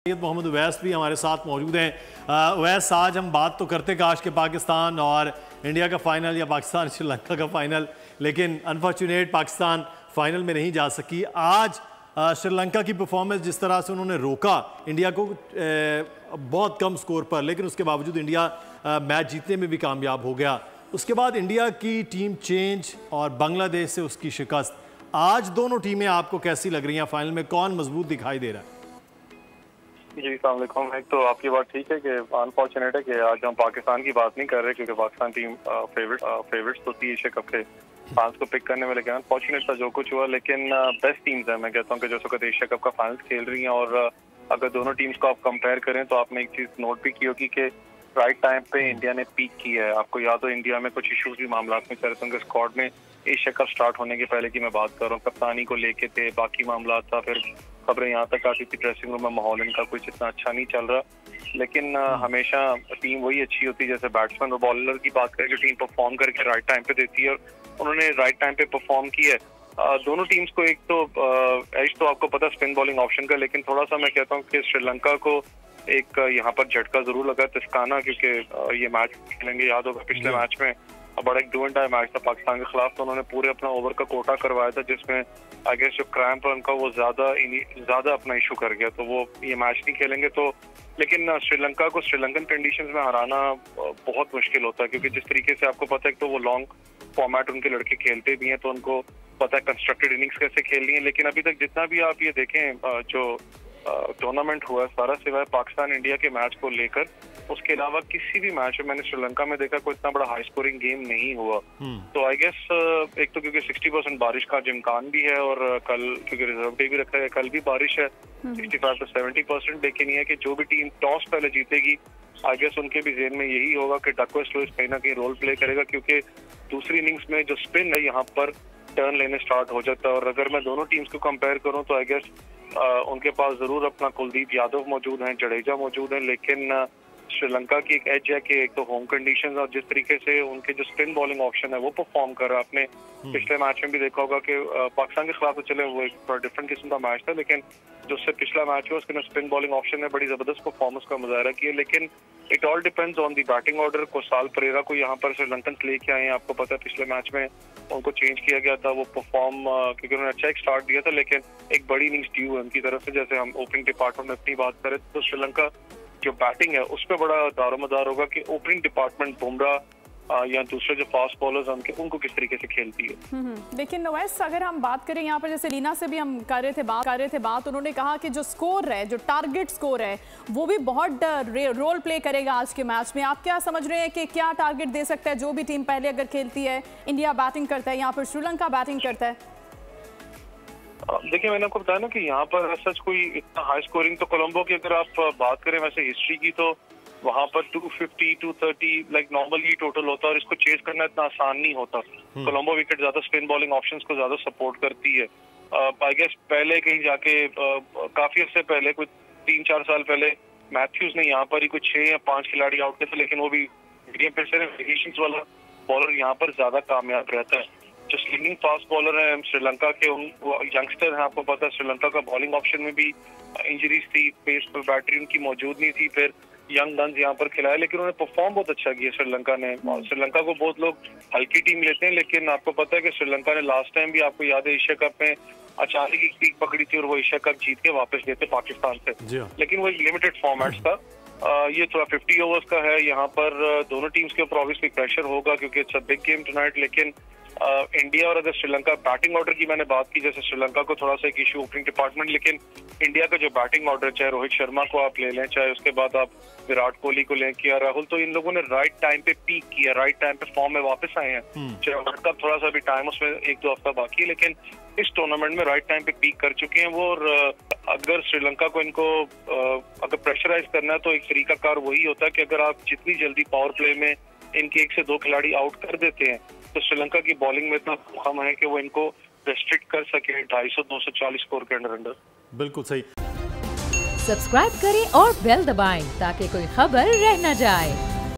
मोहम्मद उवैस भी हमारे साथ मौजूद हैं। उवैस, आज हम बात तो करते काश के पाकिस्तान और इंडिया का फाइनल या पाकिस्तान श्रीलंका का फाइनल, लेकिन अनफॉर्चुनेट पाकिस्तान फाइनल में नहीं जा सकी। आज श्रीलंका की परफॉर्मेंस जिस तरह से उन्होंने रोका इंडिया को बहुत कम स्कोर पर, लेकिन उसके बावजूद इंडिया मैच जीतने में भी कामयाब हो गया। उसके बाद इंडिया की टीम चेंज और बांग्लादेश से उसकी शिकस्त। आज दोनों टीमें आपको कैसी लग रही हैं? फाइनल में कौन मजबूत दिखाई दे रहा है? जी अस्सलाम। एक तो आपकी बात ठीक है कि अनफॉर्चुनेट है कि आज हम पाकिस्तान की बात नहीं कर रहे क्योंकि पाकिस्तान टीम फेवरेट्स तो थी एशिया कप के फ्रांस को पिक करने में, लेकिन अनफॉर्चुनेट था जो कुछ हुआ। लेकिन बेस्ट टीम्स है, मैं कहता हूँ कि जो वक्त एशिया कप का फाइनल खेल रही हैं। और अगर दोनों टीम्स को आप कंपेयर करें तो आपने एक चीज नोट भी की होगी कि राइट टाइम पे इंडिया ने पीक किया है। आपको याद हो इंडिया में कुछ इश्यूज भी मामला में चल रहे थे उनके स्क्वाड में एशिया कप स्टार्ट होने के पहले की मैं बात कर रहा हूँ। कप्तानी को लेके थे, बाकी मामला था, फिर खबरें यहाँ तक आती थी ड्रेसिंग रूम में माहौल इनका कुछ इतना अच्छा नहीं चल रहा। लेकिन हमेशा टीम वही अच्छी होती है, जैसे बैट्समैन और बॉलर की बात करें जो टीम परफॉर्म करके राइट टाइम पे देती है, और उन्होंने राइट टाइम पे परफॉर्म किया है। दोनों टीम्स को एक तो एज तो आपको पता स्पिन बॉलिंग ऑप्शन का, लेकिन थोड़ा सा मैं कहता हूँ कि श्रीलंका को एक यहाँ पर झटका जरूर लगा तिस्काना, क्योंकि ये मैच खेलेंगे। याद होगा पिछले मैच में बड़ा एक डू एंड डाई मैच था पाकिस्तान के खिलाफ, तो उन्होंने पूरे अपना ओवर का कोटा करवाया था जिसमें आई गेस जो क्रैम्प है उनका वो ज्यादा अपना इशू कर गया, तो वो ये मैच नहीं खेलेंगे। तो लेकिन श्रीलंका को श्रीलंकन कंडीशंस में हराना बहुत मुश्किल होता है, क्योंकि जिस तरीके से आपको पता है तो वो लॉन्ग फॉर्मेट उनके लड़के खेलते भी हैं, तो उनको पता है कंस्ट्रक्टेड इनिंग्स कैसे खेलनी है। लेकिन अभी तक जितना भी आप ये देखें जो टूर्नामेंट हुआ सारा सिवाय पाकिस्तान इंडिया के मैच को लेकर, उसके अलावा किसी भी मैच में मैंने श्रीलंका में देखा कोई इतना बड़ा हाई स्कोरिंग गेम नहीं हुआ। तो आई गेस एक तो क्योंकि 60% बारिश का इम्कान भी है, और कल क्योंकि रिजर्व डे भी रखा है, कल भी बारिश है 65 से 70%। लेकिन ये कि जो भी टीम टॉस पहले जीतेगी आई गेस उनके भी जेहन में यही होगा कि डकवर्थ लुइस कहीं ना कहीं रोल प्ले करेगा, क्योंकि दूसरी इनिंग्स में जो स्पिन है यहाँ पर टर्न लेने स्टार्ट हो जाता है। और अगर मैं दोनों टीम्स को कंपेयर करूं तो आई गेस उनके पास जरूर अपना कुलदीप यादव मौजूद हैं, जडेजा मौजूद हैं, लेकिन श्रीलंका की एक एज है कि एक तो होम कंडीशंस और जिस तरीके से उनके जो स्पिन बॉलिंग ऑप्शन है वो परफॉर्म कर रहा है। आपने पिछले मैच में भी देखा होगा कि पाकिस्तान के खिलाफ तो चले वो एक थोड़ा डिफरेंट किस्म का मैच था, लेकिन जो उससे पिछला मैच हुआ उसके स्पिन बॉलिंग ऑप्शन ने बड़ी जबरदस्त परफॉर्मेंस का मुजाहरा किया। लेकिन it all depends on the batting order. Kusal Perera को यहाँ पर श्रीलंकन लेके आए हैं, आपको पता है पिछले मैच में उनको चेंज किया गया था, वो परफॉर्म क्योंकि उन्होंने अच्छा एक स्टार्ट दिया था, लेकिन एक बड़ी इनिंग्स ड्यू है उनकी तरफ से। जैसे हम ओपनिंग डिपार्टमेंट में अपनी बात करें तो श्रीलंका जो बैटिंग है उस पर बड़ा दारोमदार होगा कि ओपनिंग डिपार्टमेंट बुमराह या दूसरे जो फास्ट बॉलर्स हैं उनको किस तरीके से खेलती है। लेकिन नवैस अगर हम बात करें यहाँ पर, जैसे लीना से भी हम कर रहे थे बात, उन्होंने कहा कि जो स्कोर है, जो टारगेट स्कोर है वो भी बहुत रोल प्ले करेगा आज के मैच में। आप क्या समझ रहे हैं कि क्या टारगेट दे सकता है जो भी टीम पहले अगर खेलती है? इंडिया बैटिंग करता है, यहाँ पर श्रीलंका बैटिंग करता है। देखिए मैंने आपको बताया ना कि यहाँ पर सच कोई इतना हाई स्कोरिंग तो कोलंबो की अगर आप बात करें वैसे हिस्ट्री की तो वहाँ पर 250 230 लाइक नॉर्मली टोटल होता है, और इसको चेज करना इतना आसान नहीं होता। कोलंबो विकेट ज्यादा स्पिन बॉलिंग ऑप्शंस को ज्यादा सपोर्ट करती है। आई गेस पहले कहीं जाके काफी अर्से पहले कुछ 3-4 साल पहले मैथ्यूज ने यहाँ पर ही कुछ 6 या 5 खिलाड़ी आउट किए थे, लेकिन वो भी मीडियम पेस वेरिएशंस वाला बॉलर यहाँ पर ज्यादा कामयाब रहता है। जो स्लिंगिंग फास्ट बॉलर है श्रीलंका के, उन यंगस्टर हैं, आपको पता है श्रीलंका का बॉलिंग ऑप्शन में भी इंजरीज थी, पेस पर बैटरी उनकी मौजूद नहीं थी, फिर यंग गन्स यहाँ पर खिलाए, लेकिन उन्होंने परफॉर्म बहुत अच्छा किया श्रीलंका ने। श्रीलंका को बहुत लोग हल्की टीम लेते हैं, लेकिन आपको पता है कि श्रीलंका ने लास्ट टाइम भी आपको याद है एशिया कप में अचानक एक पीक पकड़ी थी और वो एशिया कप जीत के वापस गए थे पाकिस्तान से, लेकिन वो एक लिमिटेड फॉर्मेट था। ये थोड़ा 50 ओवर्स का है, यहाँ पर दोनों टीम्स के ऊपर ऑब्वियसली प्रेशर होगा क्योंकि it's a big game tonight. लेकिन इंडिया और अगर श्रीलंका बैटिंग ऑर्डर की मैंने बात की, जैसे श्रीलंका को थोड़ा सा एक इशू ओपनिंग डिपार्टमेंट, लेकिन इंडिया का जो बैटिंग ऑर्डर चाहे रोहित शर्मा को आप ले लें, चाहे उसके बाद आप विराट कोहली को लें, किया राहुल, तो इन लोगों ने राइट टाइम पे पीक किया, राइट टाइम पे फॉर्म में वापस आए हैं। चाहे वर्ल्ड कप थोड़ा सा भी टाइम उसमें 1-2 हफ्ता बाकी है, लेकिन इस टूर्नामेंट में राइट टाइम पे पीक कर चुके हैं वो। और अगर श्रीलंका को इनको अगर प्रेशराइज करना है तो एक तरीकाकार वही होता है कि अगर आप जितनी जल्दी पावर प्ले में इनके 1 से 2 खिलाड़ी आउट कर देते हैं तो श्रीलंका की बॉलिंग में इतना कम है कि वो इनको रेस्ट्रिक्ट कर सके 250-240 स्कोर के अंडर। बिल्कुल सही। सब्सक्राइब करें और बेल दबाएं ताकि कोई खबर रह न जाए।